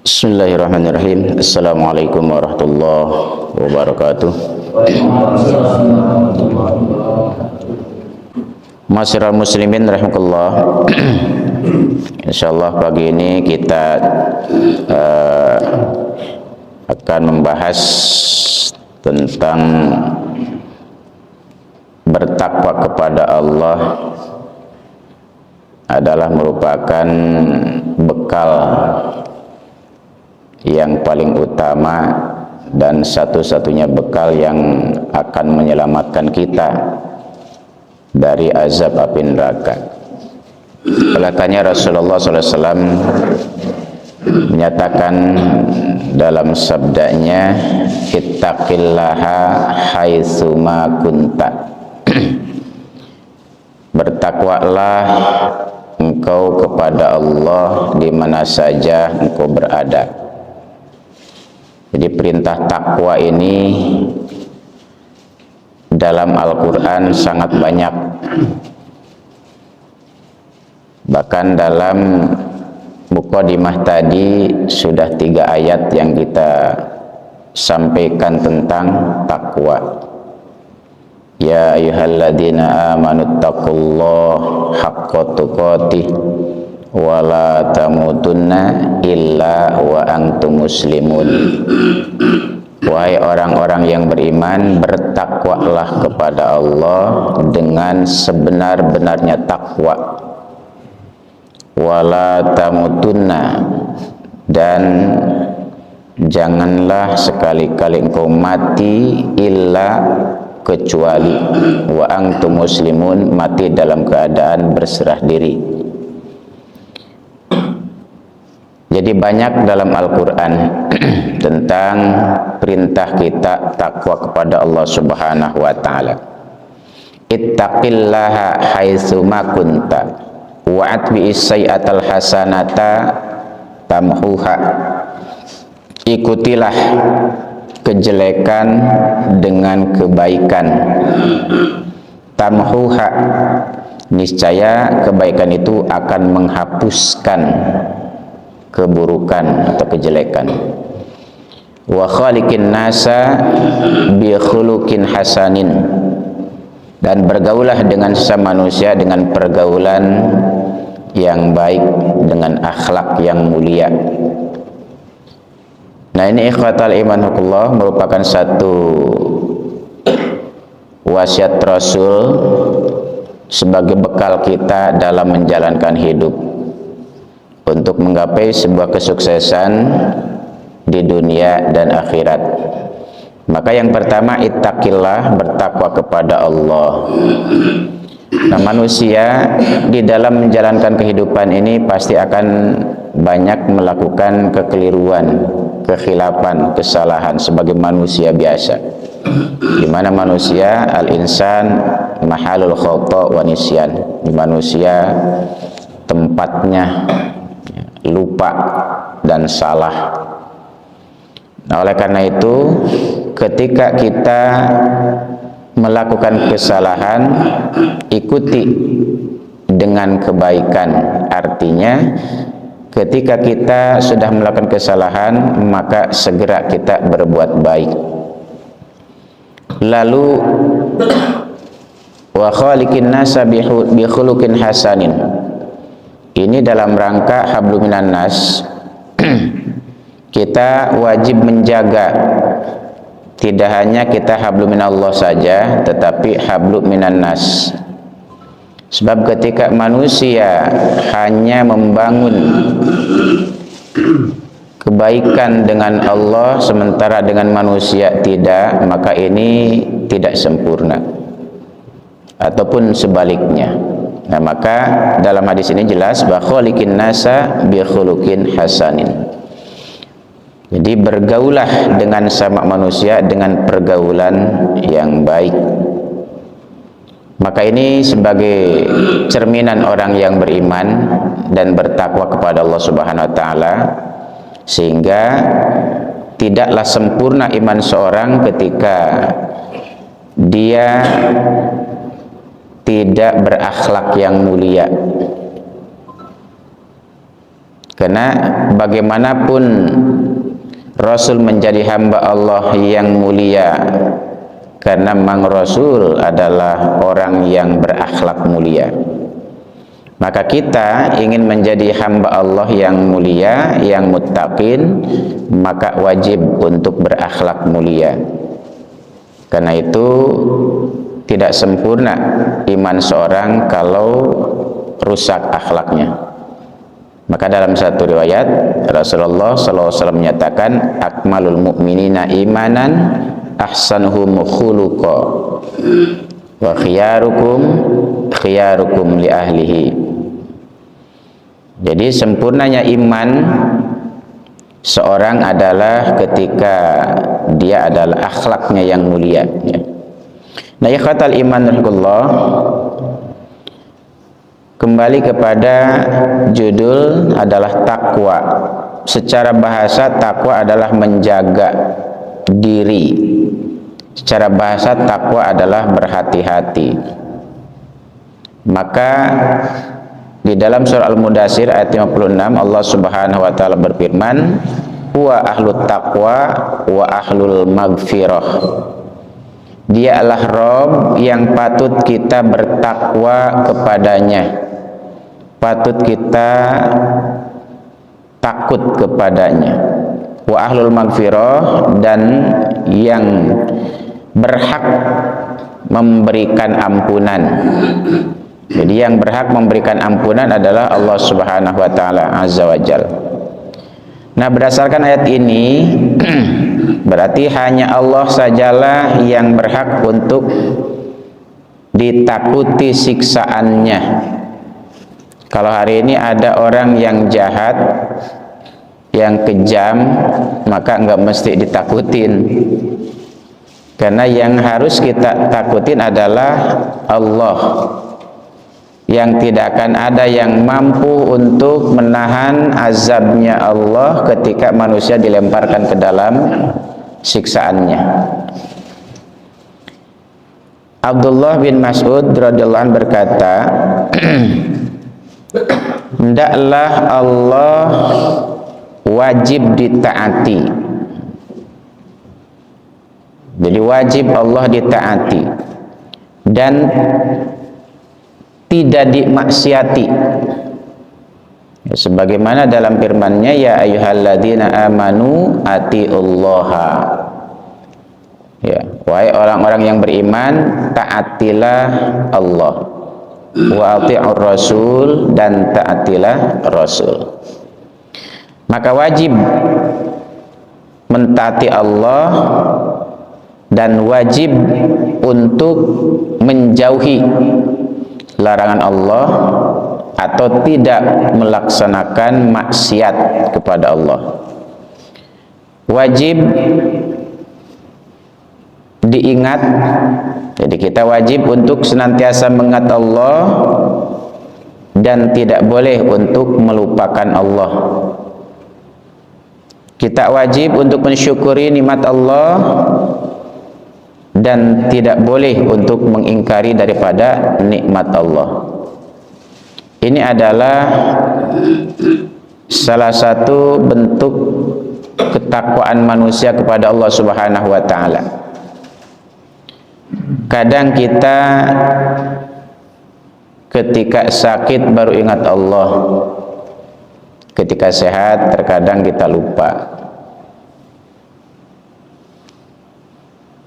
Bismillahirrahmanirrahim. Assalamualaikum warahmatullahi wabarakatuh. Masyarakat muslimin rahimakumullah. Insyaallah pagi ini kita akan membahas tentang bertakwa kepada Allah adalah merupakan bekal yang paling utama dan satu-satunya bekal yang akan menyelamatkan kita dari azab api neraka. Oleh karena Rasulullah SAW menyatakan dalam sabdanya, ittaqillaha haitsuma kunta. Bertakwalah engkau kepada Allah di mana saja engkau berada. Jadi perintah takwa ini dalam Al-Quran sangat banyak. Bahkan dalam Muqaddimah tadi sudah 3 ayat yang kita sampaikan tentang takwa. Ya ayyuhalladzina amanu taqullaha haqqa tuqatih wa la tamutunna illa wa antum muslimun. Wahai orang-orang yang beriman, bertakwalah kepada Allah dengan sebenar-benarnya takwa. Wa la tamutunna, dan janganlah sekali-kali engkau mati illa kecuali wa antum muslimun, mati dalam keadaan berserah diri. Jadi banyak dalam Al-Quran tentang perintah kita takwa kepada Allah Subhanahu wa ta'ala. Ittaqillaha haitsuma kunta wa atbi'is sayyi'atal hasanata tamhuha. Ikutilah kejelekan dengan kebaikan. Tamhuha, niscaya kebaikan itu akan menghapuskan keburukan atau kejelekan. Wa khaliqin nasa bi khuluqin hasanin, dan bergaulah dengan sesama manusia dengan pergaulan yang baik, dengan akhlak yang mulia. Nah, ini ikhwatal iman hukullah merupakan satu wasiat Rasul sebagai bekal kita dalam menjalankan hidup untuk menggapai sebuah kesuksesan di dunia dan akhirat. Maka yang pertama, ittaqillah, bertakwa kepada Allah. Nah, manusia di dalam menjalankan kehidupan ini pasti akan banyak melakukan kekeliruan, kekhilafan, kesalahan sebagai manusia biasa. Di mana manusia al-insan mahalul khata wa nisyan. Di manusia tempatnya lupa dan salah. Nah, oleh karena itu ketika kita melakukan kesalahan, ikuti dengan kebaikan. Artinya ketika kita sudah melakukan kesalahan, maka segera kita berbuat baik. Lalu wa khaliqin nasa bi khuluqin hasanin. Ini dalam rangka hablum minan nas. Kita wajib menjaga tidak hanya kita hablum minallah saja, tetapi hablum minan nas. Sebab ketika manusia hanya membangun kebaikan dengan Allah sementara dengan manusia tidak, maka ini tidak sempurna. Ataupun sebaliknya. Nah, maka dalam hadis ini jelas bahwa khaliqin nasa bi khuluqin hasanin. Jadi bergaulah dengan sama manusia dengan pergaulan yang baik. Maka ini sebagai cerminan orang yang beriman dan bertakwa kepada Allah Subhanahu wa taala, sehingga tidaklah sempurna iman seorang ketika dia tidak berakhlak yang mulia. Karena bagaimanapun Rasul menjadi hamba Allah yang mulia, karena Mang Rasul adalah orang yang berakhlak mulia. Maka kita ingin menjadi hamba Allah yang mulia, yang muttaqin, maka wajib untuk berakhlak mulia. Karena itu tidak sempurna iman seorang kalau rusak akhlaknya. Maka dalam satu riwayat Rasulullah SAW menyatakan, akmalul mu'minina imanan ahsanuhum khuluqa wa khiyarukum li ahlihi. Jadi sempurnanya iman seorang adalah ketika dia adalah akhlaknya yang mulia. Nah, ikhwatal iman rahmatullah, kembali kepada judul adalah takwa. Secara bahasa takwa adalah menjaga diri. Secara bahasa takwa adalah berhati-hati. Maka di dalam surah Al-Mudaththir ayat 56 Allah Subhanahu wa taala berfirman, "Huwa ahlut taqwa wa ahlul maghfirah." Dialah Rabb yang patut kita bertakwa kepadanya, patut kita takut kepadanya. Wa ahlul maghfirah, dan yang berhak memberikan ampunan. Jadi yang berhak memberikan ampunan adalah Allah Subhanahu wa taala azza wajalla. Nah, berdasarkan ayat ini berarti hanya Allah sajalah yang berhak untuk ditakuti siksaannya. Kalau hari ini ada orang yang jahat, yang kejam, maka enggak mesti ditakutin. Karena yang harus kita takutin adalah Allah, yang tidak akan ada yang mampu untuk menahan azabnya Allah ketika manusia dilemparkan ke dalam siksaannya. Abdullah bin Mas'ud radhiyallahu anhu berkata, hendaklah Allah wajib ditaati. Jadi wajib Allah ditaati dan tidak dimaksiati, sebagaimana dalam firman-Nya, ya ayyuhalladzina amanu atiullaha. Ya, wahai orang-orang yang beriman, taatilah Allah, wa ati'ur rasul, dan taatilah Rasul. Maka wajib mentaati Allah dan wajib untuk menjauhi larangan Allah atau tidak melaksanakan maksiat kepada Allah. Wajib diingat, jadi kita wajib untuk senantiasa mengingat Allah dan tidak boleh untuk melupakan Allah. Kita wajib untuk mensyukuri nikmat Allah dan tidak boleh untuk mengingkari daripada nikmat Allah. Ini adalah salah satu bentuk ketakwaan manusia kepada Allah Subhanahu wa taala. Kadang kita ketika sakit baru ingat Allah, ketika sehat terkadang kita lupa.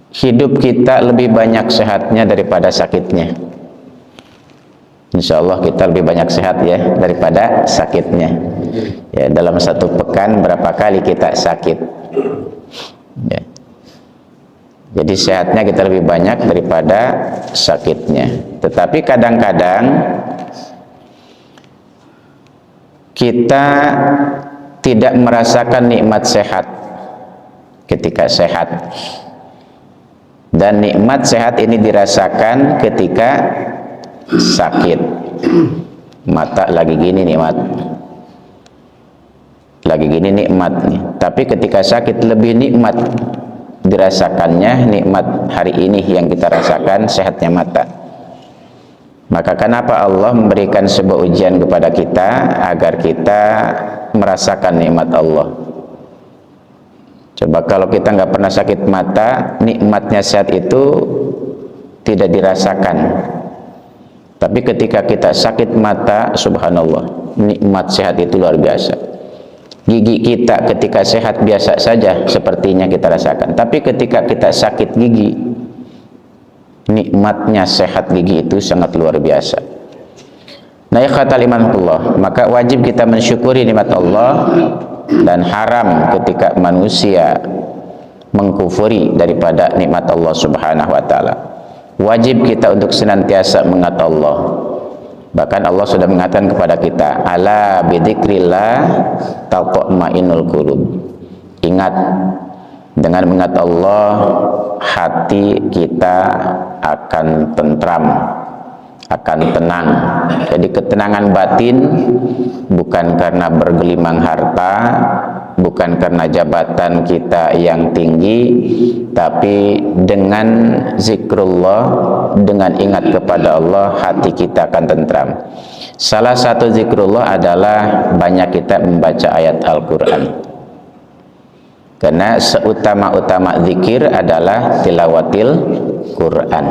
Hidup kita lebih banyak sehatnya daripada sakitnya. Insya Allah kita lebih banyak sehat ya daripada sakitnya. Ya, dalam satu pekan berapa kali kita sakit? Ya. Jadi sehatnya kita lebih banyak daripada sakitnya. Tetapi kadang-kadang kita tidak merasakan nikmat sehat ketika sehat. Dan nikmat sehat ini dirasakan ketika sakit. Mata lagi gini nikmat, lagi gini nikmat nih. Tapi ketika sakit lebih nikmat dirasakannya, nikmat hari ini yang kita rasakan sehatnya mata. Maka kenapa Allah memberikan sebuah ujian kepada kita agar kita merasakan nikmat Allah. Coba kalau kita nggak pernah sakit mata, nikmatnya sehat itu tidak dirasakan. Tapi ketika kita sakit mata, subhanallah, nikmat sehat itu luar biasa. Gigi kita ketika sehat biasa saja sepertinya kita rasakan. Tapi ketika kita sakit gigi, nikmatnya sehat gigi itu sangat luar biasa. Nah, ikhwatal imanullah, maka wajib kita mensyukuri nikmat Allah, dan haram ketika manusia mengkufuri daripada nikmat Allah Subhanahu wa taala. Wajib kita untuk senantiasa mengingat Allah. Bahkan Allah sudah mengatakan kepada kita, ala bidzikrillah tatma'innul qulub. Ingat, dengan mengingat Allah hati kita akan tentram, akan tenang. Jadi ketenangan batin bukan karena bergelimang harta, bukan karena jabatan kita yang tinggi, tapi dengan zikrullah, dengan ingat kepada Allah, hati kita akan tentram. Salah satu zikrullah adalah banyak kita membaca ayat Al-Quran, karena seutama-utama zikir adalah tilawatil Quran.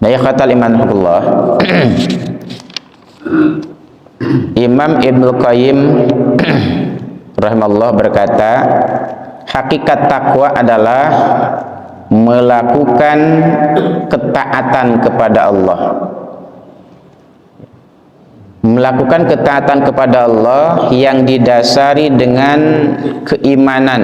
Nah, ya khatal imanullah, Imam Ibnu Qayyim rahimahullah berkata, hakikat takwa adalah melakukan ketaatan kepada Allah. Melakukan ketaatan kepada Allah yang didasari dengan keimanan,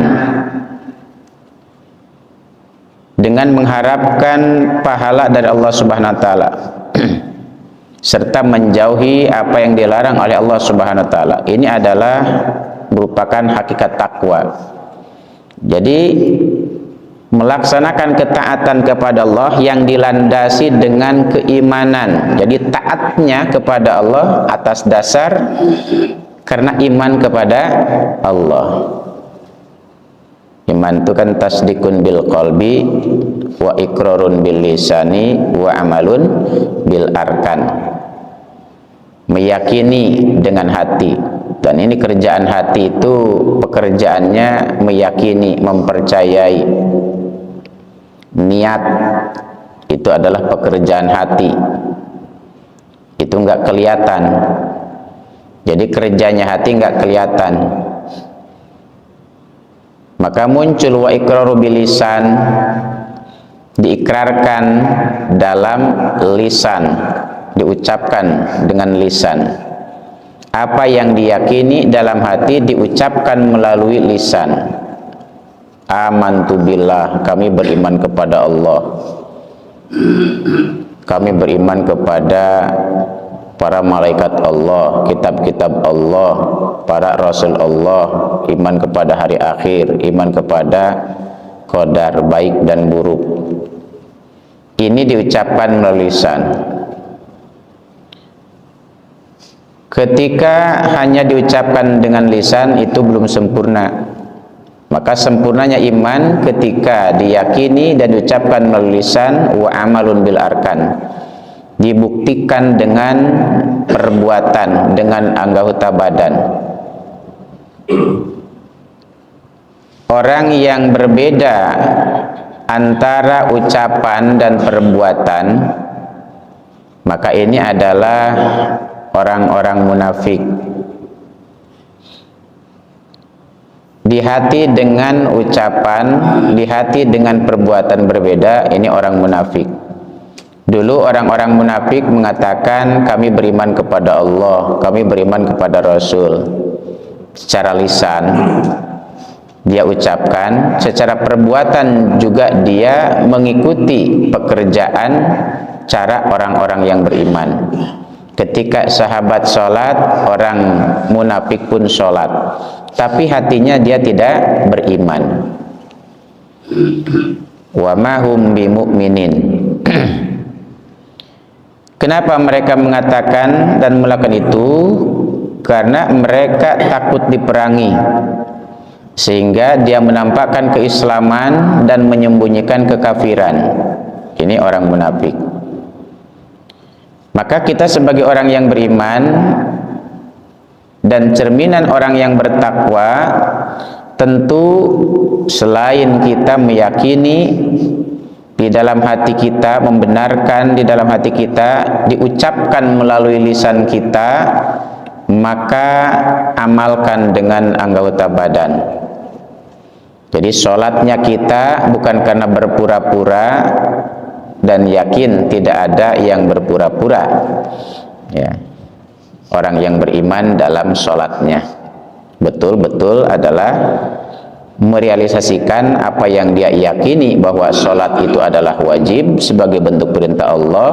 dengan mengharapkan pahala dari Allah Subhanahu wa taala, serta menjauhi apa yang dilarang oleh Allah Subhanahu wa taala. Ini adalah merupakan hakikat takwa. Jadi melaksanakan ketaatan kepada Allah yang dilandasi dengan keimanan. Jadi taatnya kepada Allah atas dasar karena iman kepada Allah. Iman itu kan tasdikun bil qalbi wa iqrarun bil lisani wa amalun bil arkan. Meyakini dengan hati, dan ini kerjaan hati itu pekerjaannya meyakini, mempercayai. Niat itu adalah pekerjaan hati, itu enggak kelihatan. Jadi kerjanya hati enggak kelihatan. Maka muncul wa iqraru bil lisan, diikrarkan dalam lisan, diucapkan dengan lisan. Apa yang diyakini dalam hati diucapkan melalui lisan. Amantu billah, kami beriman kepada Allah, kami beriman kepada para malaikat Allah, kitab-kitab Allah, para rasul Allah, iman kepada hari akhir, iman kepada qadar baik dan buruk. Ini diucapkan melalui lisan. Ketika hanya diucapkan dengan lisan itu belum sempurna. Maka sempurnanya iman ketika diyakini dan diucapkan melalui lisan, wa amalun bil arkan, dibuktikan dengan perbuatan, dengan anggota badan. Orang yang berbeda antara ucapan dan perbuatan, maka ini adalah orang-orang munafik. Di hati dengan ucapan, di hati dengan perbuatan berbeda, ini orang munafik. Dulu orang-orang munafik mengatakan kami beriman kepada Allah, kami beriman kepada Rasul. Secara lisan dia ucapkan, secara perbuatan juga dia mengikuti pekerjaan cara orang-orang yang beriman. Ketika sahabat sholat, orang munafik pun sholat, tapi hatinya dia tidak beriman. Wa ma hum bimu'minin. Kenapa mereka mengatakan dan melakukan itu? Karena mereka takut diperangi, sehingga dia menampakkan keislaman dan menyembunyikan kekafiran. Ini orang munafik. Maka kita sebagai orang yang beriman Dan cerminan orang yang bertakwa tentu selain kita meyakini di dalam hati kita, membenarkan di dalam hati kita, diucapkan melalui lisan kita, maka amalkan dengan anggota badan. Jadi sholatnya kita bukan karena berpura-pura, dan yakin tidak ada yang berpura-pura, ya. Orang yang beriman dalam sholatnya betul-betul adalah merealisasikan apa yang dia yakini, bahwa sholat itu adalah wajib sebagai bentuk perintah Allah,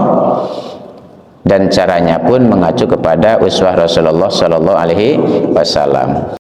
dan caranya pun mengacu kepada uswah Rasulullah Sallallahu Alaihi Wasallam.